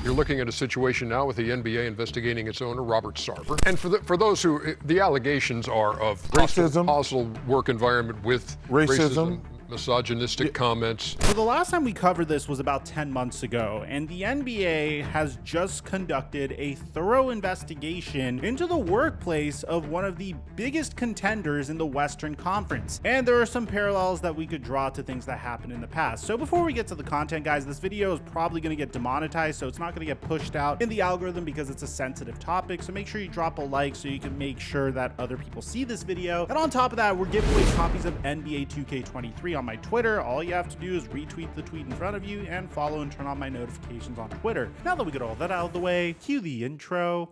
You're looking at a situation now with the NBA investigating its owner, Robert Sarver. And for those who, the allegations are of Racism. hostile work environment with racism, misogynistic comments. So the last time we covered this was about 10 months ago, and the NBA has just conducted a thorough investigation into the workplace of one of the biggest contenders in the Western Conference. And there are some parallels that we could draw to things that happened in the past. So before we get to the content, guys, this video is probably going to get demonetized, so it's not going to get pushed out in the algorithm because it's a sensitive topic. So make sure you drop a like so you can make sure that other people see this video. And on top of that, we're giving away copies of NBA 2K23 on my Twitter. All you have to do is retweet the tweet in front of you and follow and turn on my notifications on Twitter. Now that we get all that out of the way, cue the intro.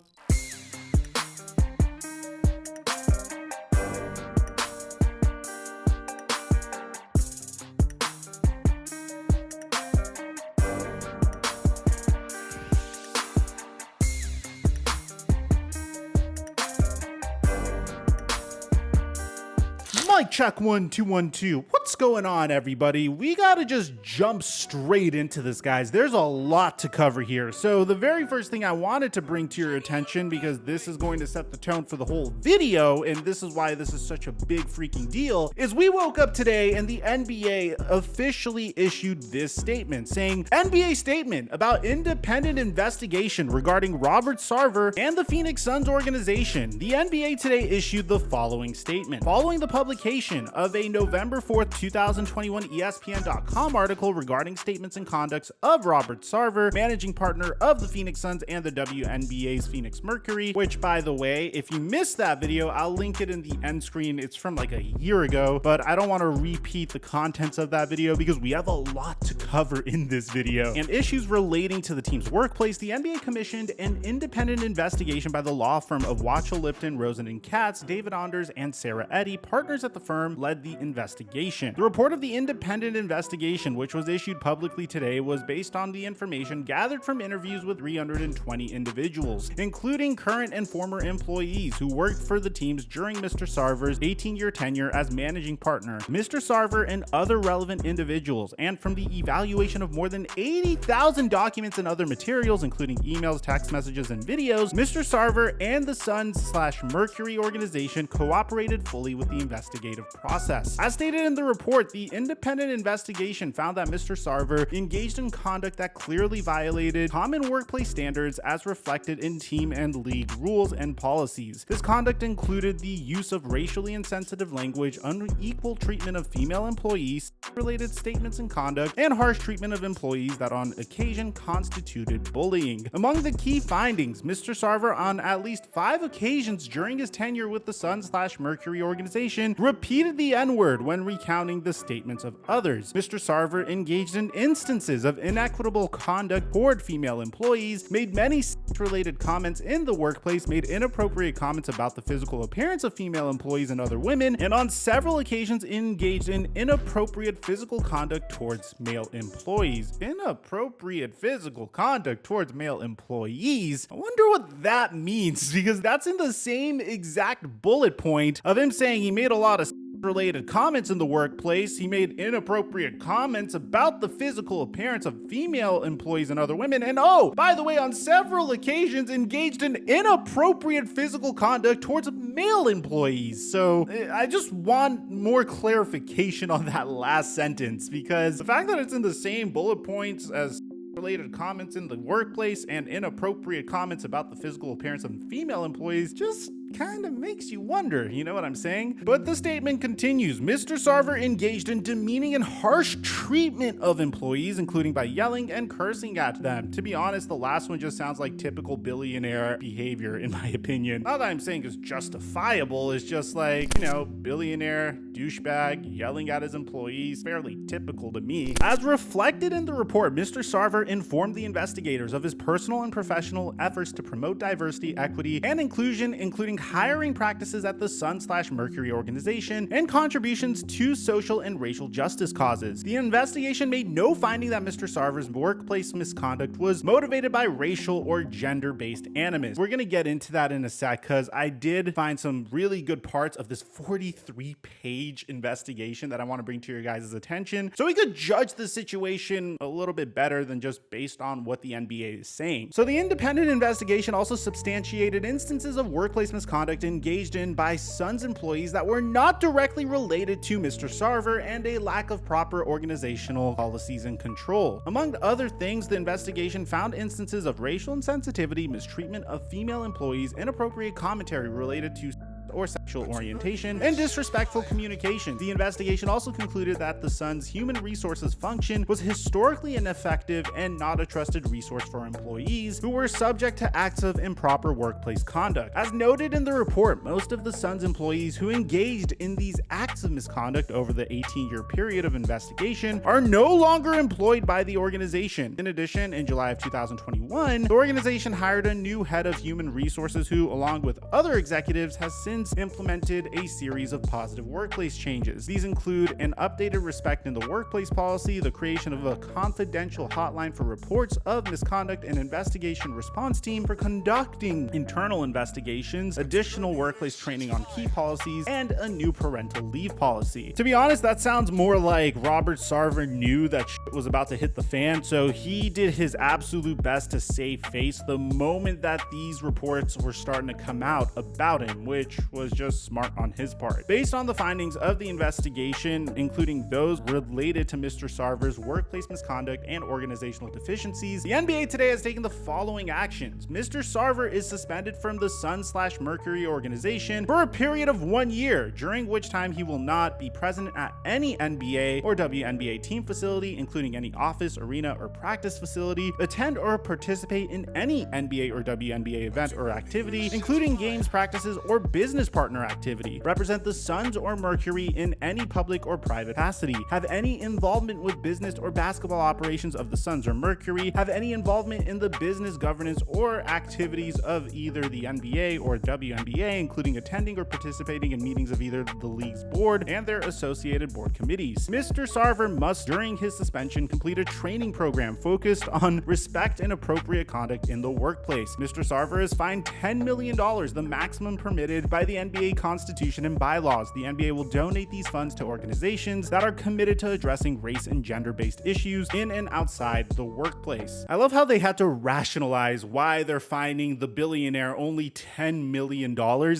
Mic check 1 2 1 2. What's going on, everybody? We gotta just jump straight into this, guys. There's a lot to cover here. So the very first thing I wanted to bring to your attention, because this is going to set the tone for the whole video, and this is why this is such a big freaking deal, is we woke up today and the NBA officially issued this statement saying, NBA statement about independent investigation regarding Robert Sarver and the Phoenix Suns organization. The NBA today issued the following statement. Following the publication of a November 4th, 2021 ESPN.com article regarding statements and conducts of Robert Sarver, managing partner of the Phoenix Suns and the WNBA's Phoenix Mercury, which, by the way, if you missed that video, I'll link it in the end screen. It's from like a year ago, but I don't want to repeat the contents of that video because we have a lot to cover in this video. And issues relating to the team's workplace, the NBA commissioned an independent investigation by the law firm of Watchell Lipton, Rosen and Katz, David Onders, and Sarah Eddy, partners at the firm, led the investigation. The report of the independent investigation, which was issued publicly today, was based on the information gathered from interviews with 320 individuals, including current and former employees who worked for the teams during Mr. Sarver's 18-year tenure as managing partner, Mr. Sarver and other relevant individuals, and from the evaluation of more than 80,000 documents and other materials, including emails, text messages, and videos. Mr. Sarver and the Suns/Mercury organization cooperated fully with the investigative process. As stated in the report, the independent investigation found that Mr. Sarver engaged in conduct that clearly violated common workplace standards as reflected in team and league rules and policies. This conduct included the use of racially insensitive language, unequal treatment of female employees, related statements and conduct, and harsh treatment of employees that on occasion constituted bullying. Among the key findings, Mr. Sarver on at least 5 occasions during his tenure with the Suns/Mercury organization repeated the N-word when recounting the statements of others. Mr. Sarver engaged in instances of inequitable conduct toward female employees, made many sex-related comments in the workplace, made inappropriate comments about the physical appearance of female employees and other women, and on several occasions engaged in inappropriate physical conduct towards male employees. Inappropriate physical conduct towards male employees? I wonder what that means, because that's in the same exact bullet point of him saying he made a lot of related comments in the workplace. He made inappropriate comments about the physical appearance of female employees and other women, and oh, by the way, on several occasions engaged in inappropriate physical conduct towards male employees. So I just want more clarification on that last sentence, because the fact that it's in the same bullet points as related comments in the workplace and inappropriate comments about the physical appearance of female employees just kind of makes you wonder, you know what I'm saying? But the statement continues. Mr. Sarver engaged in demeaning and harsh treatment of employees, including by yelling and cursing at them. To be honest, the last one just sounds like typical billionaire behavior, in my opinion. Not that I'm saying it's justifiable, it's just like, you know, billionaire, douchebag, yelling at his employees, fairly typical to me. As reflected in the report, Mr. Sarver informed the investigators of his personal and professional efforts to promote diversity, equity, and inclusion, including hiring practices at the Sun/Mercury organization and contributions to social and racial justice causes. The investigation made no finding that Mr. Sarver's workplace misconduct was motivated by racial or gender-based animus. We're gonna get into that in a sec because I did find some really good parts of this 43-page investigation that I want to bring to your guys' attention so we could judge the situation a little bit better than just based on what the NBA is saying. So the independent investigation also substantiated instances of workplace misconduct engaged in by Suns employees that were not directly related to Mr. Sarver and a lack of proper organizational policies and control. Among other things, the investigation found instances of racial insensitivity, mistreatment of female employees, inappropriate commentary related to or sexual orientation, and disrespectful communication. The investigation also concluded that the Sun's human resources function was historically ineffective and not a trusted resource for employees who were subject to acts of improper workplace conduct. As noted in the report, most of the Sun's employees who engaged in these acts of misconduct over the 18-year period of investigation are no longer employed by the organization. In addition, in July of 2021, the organization hired a new head of human resources who, along with other executives, has since implemented a series of positive workplace changes. These include an updated respect in the workplace policy, the creation of a confidential hotline for reports of misconduct, an investigation response team for conducting internal investigations, additional workplace training on key policies, and a new parental leave policy. To be honest, that sounds more like Robert Sarver knew that shit was about to hit the fan, so he did his absolute best to save face the moment that these reports were starting to come out about him, which was just smart on his part. Based on the findings of the investigation, including those related to Mr. Sarver's workplace misconduct and organizational deficiencies, the NBA today has taken the following actions. Mr. Sarver is suspended from the Sun/Mercury organization for a period of 1 year, during which time he will not be present at any NBA or WNBA team facility, including any office, arena, or practice facility, attend or participate in any NBA or WNBA event or activity, including games, practices, or business partner activity, represent the Suns or Mercury in any public or private capacity, have any involvement with business or basketball operations of the Suns or Mercury, have any involvement in the business governance or activities of either the NBA or WNBA, including attending or participating in meetings of either the league's board and their associated board committees. Mr. Sarver must, during his suspension, complete a training program focused on respect and appropriate conduct in the workplace. Mr. Sarver is fined $10 million, the maximum permitted by the NBA Constitution and bylaws. The NBA will donate these funds to organizations that are committed to addressing race and gender-based issues in and outside the workplace. I love how they had to rationalize why they're fining the billionaire only $10 million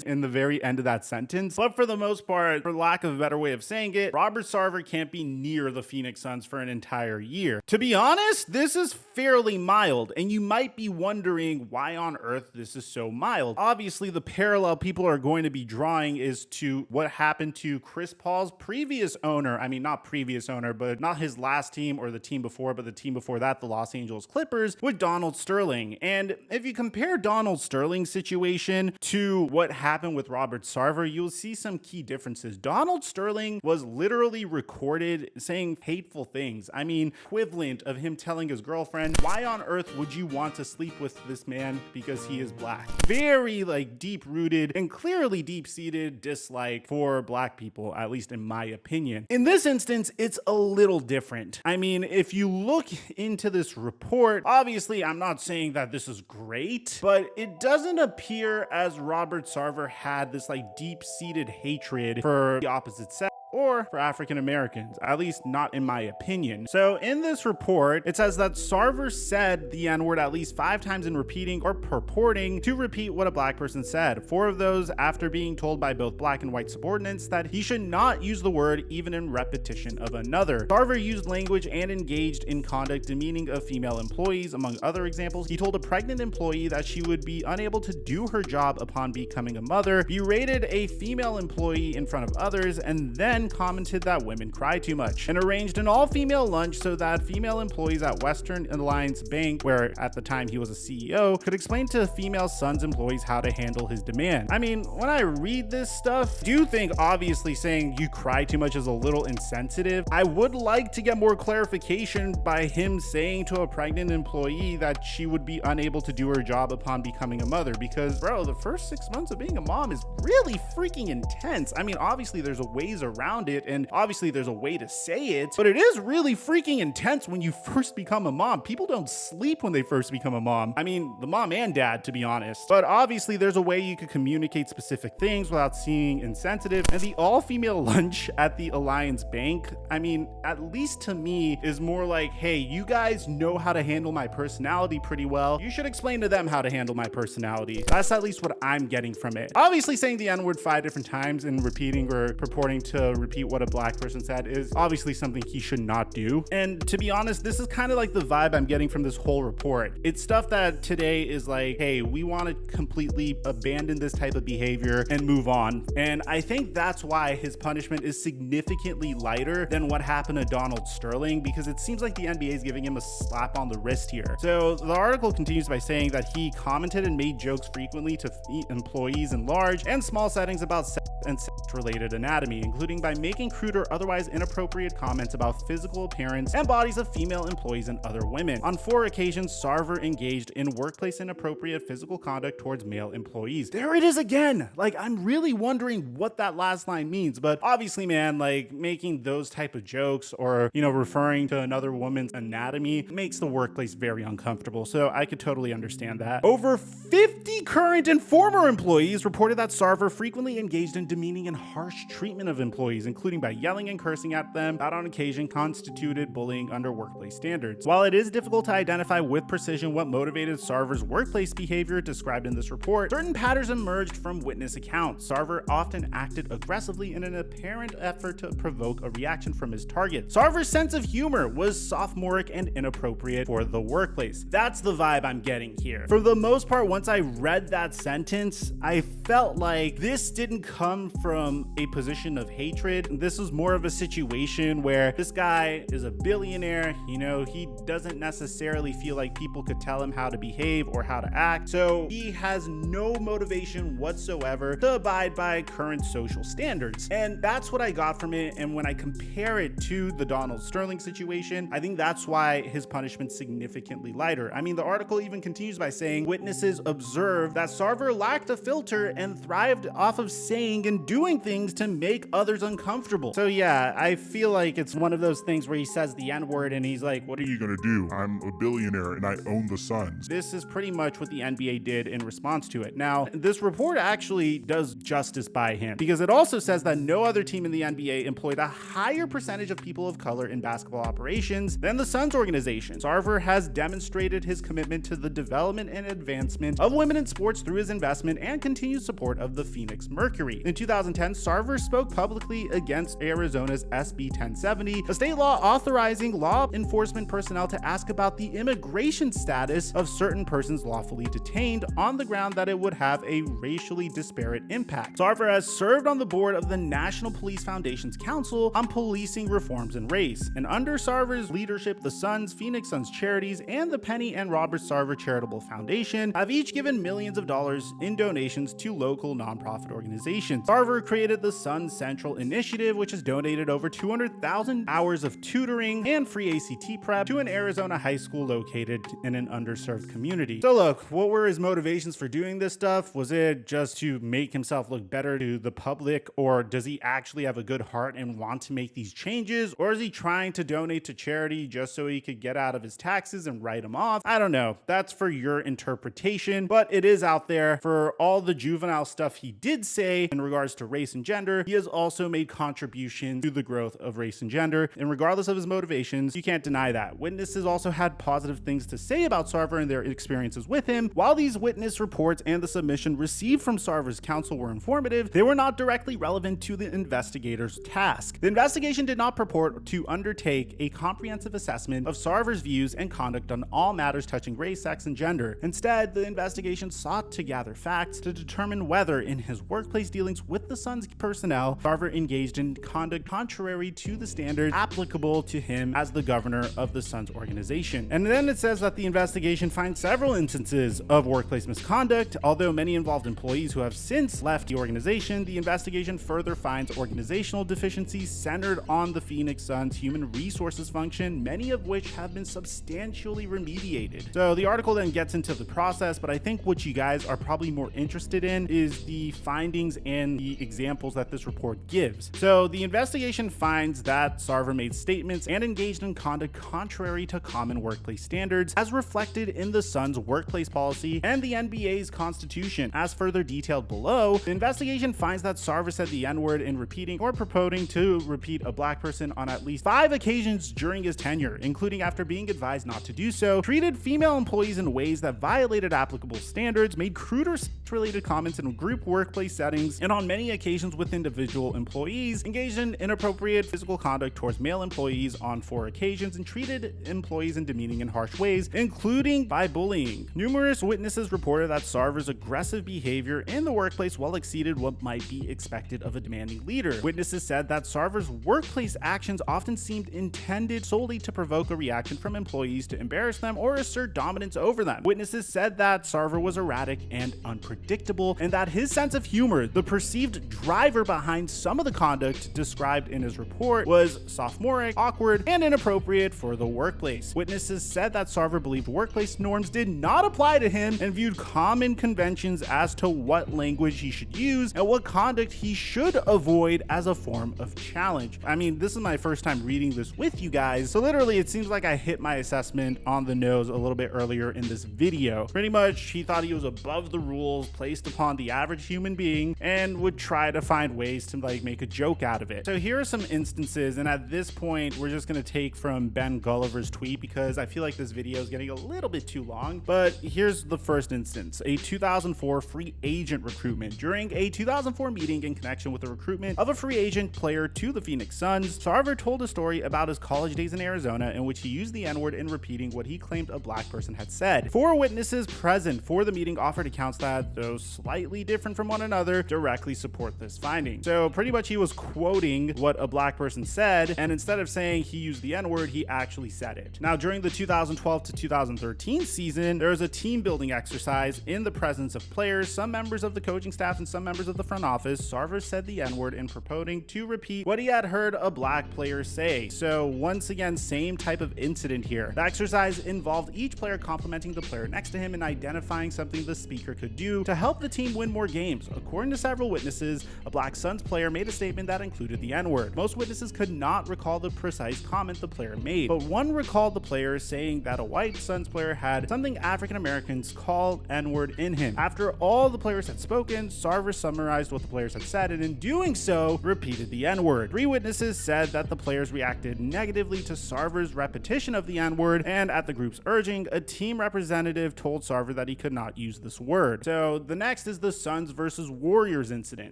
in the very end of that sentence. But for the most part, for lack of a better way of saying it, Robert Sarver can't be near the Phoenix Suns for an entire year. To be honest, this is fairly mild, and you might be wondering why on earth this is so mild. Obviously, the parallel people are going to be drawing is to what happened to Chris Paul's previous owner. I mean, not previous owner, but not his last team or the team before, but the team before that, the Los Angeles Clippers, with Donald Sterling. And if you compare Donald Sterling's situation to what happened with Robert Sarver, you'll see some key differences. Donald Sterling was literally recorded saying hateful things. I mean, equivalent of him telling his girlfriend, why on earth would you want to sleep with this man because he is black? Very deep-rooted and clearly deep-seated dislike for black people, at least in my opinion. In this instance, it's a little different. I mean, if you look into this report, obviously I'm not saying that this is great, but it doesn't appear as Robert Sarver had this deep-seated hatred for the opposite sex or for African Americans, at least not in my opinion. So in this report, it says that Sarver said the N-word at least 5 times in repeating or purporting to repeat what a black person said. 4 of those after being told by both black and white subordinates that he should not use the word even in repetition of another. Sarver used language and engaged in conduct demeaning of female employees. Among other examples, he told a pregnant employee that she would be unable to do her job upon becoming a mother, berated a female employee in front of others, and then then commented that women cry too much, and arranged an all-female lunch so that female employees at Western Alliance Bank, where at the time he was a CEO, could explain to female Suns employees how to handle his demand. I mean, when I read this stuff, I do think obviously saying you cry too much is a little insensitive. I would like to get more clarification by him saying to a pregnant employee that she would be unable to do her job upon becoming a mother, because bro, the first 6 months of being a mom is really freaking intense. I mean, obviously there's a ways around it, and obviously there's a way to say it, but it is really freaking intense when you first become a mom. People don't sleep when they first become a mom. I mean, the mom and dad, to be honest. But obviously there's a way you could communicate specific things without seeming insensitive. And the all-female lunch at the Alliance Bank, I mean, at least to me, is more like, hey, you guys know how to handle my personality pretty well. You should explain to them how to handle my personality. That's at least what I'm getting from it. Obviously saying the N-word 5 different times and repeating or purporting to repeat what a black person said is obviously something he should not do. And to be honest, this is kind of like the vibe I'm getting from this whole report. It's stuff that today is like, hey, we want to completely abandon this type of behavior and move on. And I think that's why his punishment is significantly lighter than what happened to Donald Sterling, because it seems like the NBA is giving him a slap on the wrist here. So the article continues by saying that he commented and made jokes frequently to employees in large and small settings about sex and sex-related anatomy, including by making crude or otherwise inappropriate comments about physical appearance and bodies of female employees and other women. On 4 occasions, Sarver engaged in workplace inappropriate physical conduct towards male employees. There it is again. Like, I'm really wondering what that last line means, but obviously, man, like making those type of jokes or, you know, referring to another woman's anatomy makes the workplace very uncomfortable. So I could totally understand that. Over 50 current and former employees reported that Sarver frequently engaged in demeaning and harsh treatment of employees, including by yelling and cursing at them, that on occasion constituted bullying under workplace standards. While it is difficult to identify with precision what motivated Sarver's workplace behavior described in this report, certain patterns emerged from witness accounts. Sarver often acted aggressively in an apparent effort to provoke a reaction from his target. Sarver's sense of humor was sophomoric and inappropriate for the workplace. That's the vibe I'm getting here. For the most part, once I read that sentence, I felt like this didn't come from a position of hatred. This was more of a situation where this guy is a billionaire, you know, he doesn't necessarily feel like people could tell him how to behave or how to act, so he has no motivation whatsoever to abide by current social standards. And that's what I got from it, and when I compare it to the Donald Sterling situation, I think that's why his punishment's significantly lighter. I mean, the article even continues by saying witnesses observed that Sarver lacked a filter and thrived off of saying and doing things to make others uncomfortable. So yeah, I feel like it's one of those things where he says the N-word and he's like, what are you gonna do? I'm a billionaire and I own the Suns. This is pretty much what the NBA did in response to it. Now, this report actually does justice by him, because it also says that no other team in the NBA employed a higher percentage of people of color in basketball operations than the Suns organization. Sarver has demonstrated his commitment to the development and advancement of women in sports through his investment and continued support of the Phoenix Mercury. In 2010, Sarver spoke publicly against Arizona's SB 1070, a state law authorizing law enforcement personnel to ask about the immigration status of certain persons lawfully detained on the ground that it would have a racially disparate impact. Sarver has served on the board of the National Police Foundation's Council on Policing Reforms and Race, and under Sarver's leadership, the Suns, Phoenix Suns Charities, and the Penny and Robert Sarver Charitable Foundation have each given millions of dollars in donations to local nonprofit organizations. Sarver created the Sun Central Initiative, which has donated over 200,000 hours of tutoring and free ACT prep to an Arizona high school located in an underserved community. So look, what were his motivations for doing this stuff? Was it just to make himself look better to the public, or does he actually have a good heart and want to make these changes, or is he trying to donate to charity just so he could get out of his taxes and write them off? I don't know. That's for your interpretation, but it is out there. For all the juvenile stuff he did say in regards to race and gender, he has also made contributions to the growth of race and gender, and regardless of his motivations, you can't deny that. Witnesses also had positive things to say about Sarver and their experiences with him. While these witness reports and the submission received from Sarver's counsel were informative, they were not directly relevant to the investigator's task. The investigation did not purport to undertake a comprehensive assessment of Sarver's views and conduct on all matters touching race, sex, and gender. Instead, the investigation sought to gather facts to determine whether, in his workplace dealings with the Suns personnel, Sarver engaged engaged in conduct contrary to the standards applicable to him as the governor of the Suns organization. And then it says that the investigation finds several instances of workplace misconduct. Although many involved employees who have since left the organization, the investigation further finds organizational deficiencies centered on the Phoenix Suns human resources function, many of which have been substantially remediated. So the article then gets into the process, but I think what you guys are probably more interested in is the findings and the examples that this report gives. So the investigation finds that Sarver made statements and engaged in conduct contrary to common workplace standards as reflected in the Suns workplace policy and the NBA's constitution. As further detailed below, the investigation finds that Sarver said the N-word in repeating or purporting to repeat a black person on at least 5 occasions during his tenure, including after being advised not to do so, treated female employees in ways that violated applicable standards, made crude or related comments in group workplace settings, and on many occasions with individual employees, engaged in inappropriate physical conduct towards male employees on 4 occasions, and treated employees in demeaning and harsh ways, including by bullying. Numerous witnesses reported that Sarver's aggressive behavior in the workplace well exceeded what might be expected of a demanding leader. Witnesses said that Sarver's workplace actions often seemed intended solely to provoke a reaction from employees to embarrass them or assert dominance over them. Witnesses said that Sarver was erratic and unpredictable, and that his sense of humor, the perceived driver behind some of the conduct described in his report, was sophomoric, awkward, and inappropriate for the workplace. Witnesses said that Sarver believed workplace norms did not apply to him and viewed common conventions as to what language he should use and what conduct he should avoid as a form of challenge. I mean, this is my first time reading this with you guys, so literally it seems like I hit my assessment on the nose a little bit earlier in this video. Pretty much, he thought he was above the rules placed upon the average human being and would try to find ways to make a joke out of it. So here are some instances, and at this point we're just going to take from Ben Gulliver's tweet because I feel like this video is getting a little bit too long. But here's the first instance: a 2004 free agent recruitment. During a 2004 meeting in connection with the recruitment of a free agent player to the Phoenix Suns, Sarver told a story about his college days in Arizona in which he used the N-word in repeating what he claimed a black person had said. 4 witnesses present for the meeting offered accounts that, though slightly different from one another, directly support this finding. So pretty much he was quoting what a black person said, and instead of saying he used the N-word, he actually said it. Now, during the 2012 to 2013 season, there was a team building exercise in the presence of players, some members of the coaching staff, and some members of the front office. Sarver said the N-word in purporting to repeat what he had heard a black player say. So once again, same type of incident here. The exercise involved each player complimenting the player next to him and identifying something the speaker could do to help the team win more games. According to several witnesses, a black Suns player made a statement that included the N-word. Most witnesses could not recall the precise comment the player made, but one recalled the player saying that a white Suns player had something African Americans call N-word in him. After all the players had spoken, Sarver summarized what the players had said, and in doing so, repeated the N-word. 3 witnesses said that the players reacted negatively to Sarver's repetition of the N-word, and at the group's urging, a team representative told Sarver that he could not use this word. So the next is the Suns versus Warriors incident.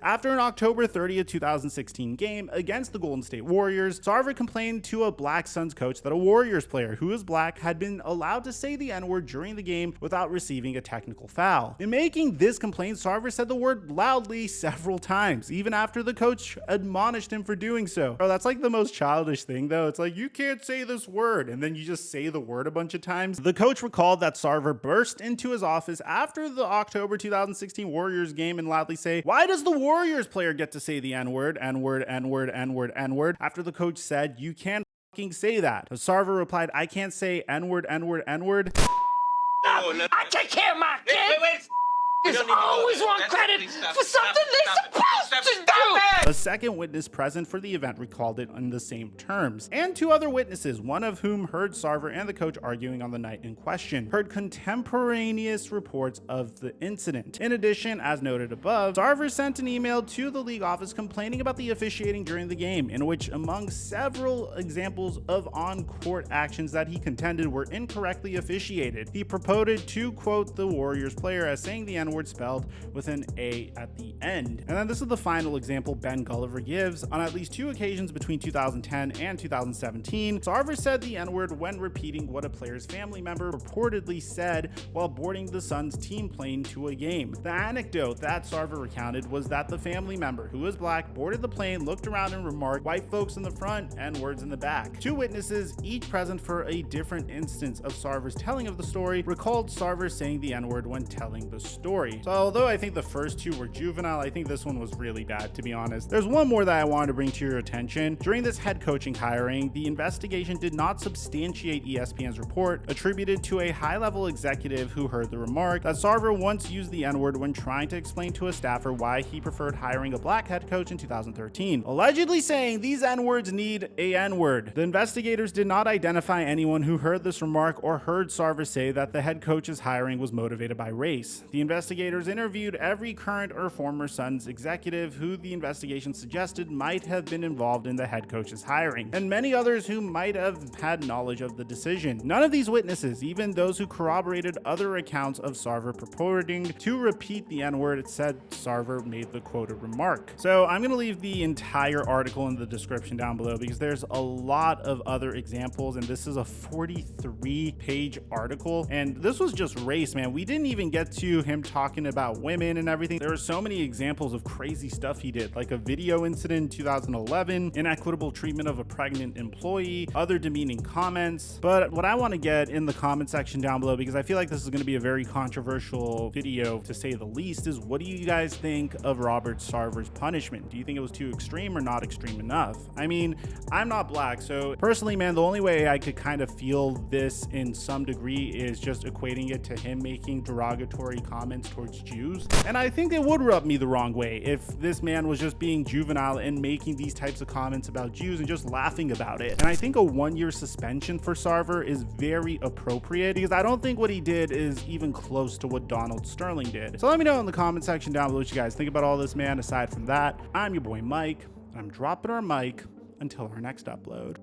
After an October 30th, 2016 game against the Golden State Warriors, Sarver complained to a black Suns coach that a Warriors player who is black had been allowed to say the N-word during the game without receiving a technical foul. In making this complaint, Sarver said the word loudly several times, even after the coach admonished him for doing so. Bro, that's like the most childish thing though. It's like, you can't say this word, and then you just say the word a bunch of times. The coach recalled that Sarver burst into his office after the October 2016 Warriors game and loudly say, "Why does the Warriors player get to say the N-word, N-word, N-word, N-word, N-word?" After the coach said, "You can't fucking say that." Sarver replied, "I can't say N-word, N-word, N-word." I take care of my kids. Is always want credit for something they're supposed to do. A second witness present for the event recalled it in the same terms, and 2 other witnesses, one of whom heard Sarver and the coach arguing on the night in question, heard contemporaneous reports of the incident. In addition, as noted above, Sarver sent an email to the league office complaining about the officiating during the game, in which, among several examples of on-court actions that he contended were incorrectly officiated, he purported to quote the Warriors player as saying the N-word spelled with an A at the end. And then this is the final example Ben Gulliver gives. On at least 2 occasions between 2010 and 2017, Sarver said the N-word when repeating what a player's family member reportedly said while boarding the Suns team plane to a game. The anecdote that Sarver recounted was that the family member, who was black, boarded the plane, looked around and remarked, "White folks in the front, N-words in the back." 2 witnesses, each present for a different instance of Sarver's telling of the story, recalled Sarver saying the N-word when telling the story. So although I think the first 2 were juvenile, I think this one was really bad, to be honest. There's one more that I wanted to bring to your attention. During this head coaching hiring, the investigation did not substantiate ESPN's report attributed to a high-level executive who heard the remark that Sarver once used the N-word when trying to explain to a staffer why he preferred hiring a black head coach in 2013, allegedly saying these N-words need a N-word. The investigators did not identify anyone who heard this remark or heard Sarver say that the head coach's hiring was motivated by race. The investigators interviewed every current or former Suns executive who the investigation suggested might have been involved in the head coach's hiring, and many others who might have had knowledge of the decision. None of these witnesses, even those who corroborated other accounts of Sarver purporting to repeat the N-word, said Sarver made the quoted remark. So I'm going to leave the entire article in the description down below because there's a lot of other examples, and this is a 43-page article, and this was just race, man. We didn't even get to him talking about women and everything. There are so many examples of crazy stuff he did, like a video incident in 2011, inequitable treatment of a pregnant employee, other demeaning comments. But what I want to get in the comment section down below, because I feel like this is going to be a very controversial video to say the least, is what do you guys think of Robert Sarver's punishment? Do you think it was too extreme or not extreme enough? I mean, I'm not black, so personally, man, the only way I could kind of feel this in some degree is just equating it to him making derogatory comments towards Jews. And I think it would rub me the wrong way if this man was just being juvenile and making these types of comments about Jews and just laughing about it. And I think a 1-year suspension for Sarver is very appropriate because I don't think what he did is even close to what Donald Sterling did. So let me know in the comment section down below what you guys think about all this, man. Aside from that, I'm your boy Mike, and I'm dropping our mic until our next upload.